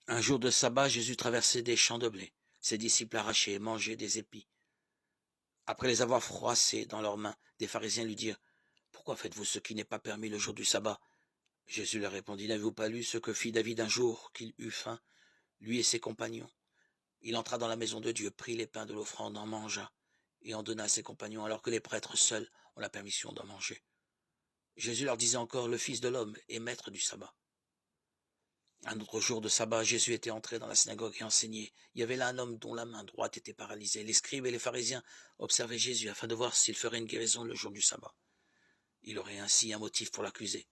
Un jour de sabbat, Jésus traversait des champs de blé. Ses disciples arrachaient et mangeaient des épis. Après les avoir froissés dans leurs mains, des pharisiens lui dirent: « Pourquoi faites-vous ce qui n'est pas permis le jour du sabbat ?» Jésus leur répondit: « N'avez-vous pas lu ce que fit David un jour qu'il eut faim, lui et ses compagnons? Il entra dans la maison de Dieu, prit les pains de l'offrande, en mangea, et en donna à ses compagnons, alors que les prêtres seuls ont la permission d'en manger. » Jésus leur disait encore: « Le Fils de l'homme est maître du sabbat. » Un autre jour de sabbat, Jésus était entré dans la synagogue et enseignait. Il y avait là un homme dont la main droite était paralysée. Les scribes et les pharisiens observaient Jésus afin de voir s'il ferait une guérison le jour du sabbat. Il aurait ainsi un motif pour l'accuser.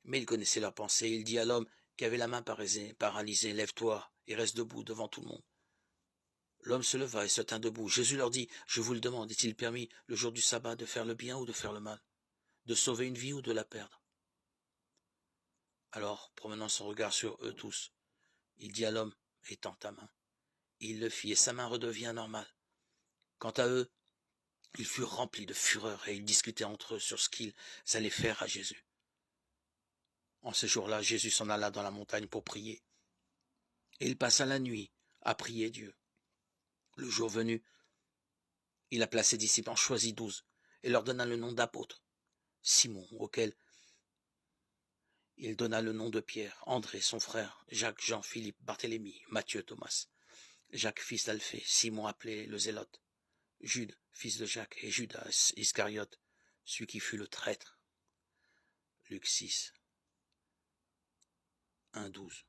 Mais il connaissait leurs pensées. Il dit à l'homme qui avait la main paralysée: « Lève-toi et reste debout devant tout le monde. » L'homme se leva et se tint debout. Jésus leur dit: « Je vous le demande, est-il permis le jour du sabbat de faire le bien ou de faire le mal, de sauver une vie ou de la perdre ?» Alors, promenant son regard sur eux tous, il dit à l'homme: « Étends ta main. » Il le fit et sa main redevient normale. Quant à eux, ils furent remplis de fureur et ils discutaient entre eux sur ce qu'ils allaient faire à Jésus. En ce jour-là, Jésus s'en alla dans la montagne pour prier. Et il passa la nuit à prier Dieu. Le jour venu, il appela ses disciples, en choisit 12, et leur donna le nom d'apôtres. Simon, auquel il donna le nom de Pierre, André, son frère, Jacques, Jean, Philippe, Barthélemy, Matthieu, Thomas, Jacques, fils d'Alphée, Simon appelé le Zélote, Jude, fils de Jacques, et Judas Iscariote, celui qui fut le traître. Luc 6, 1, 12.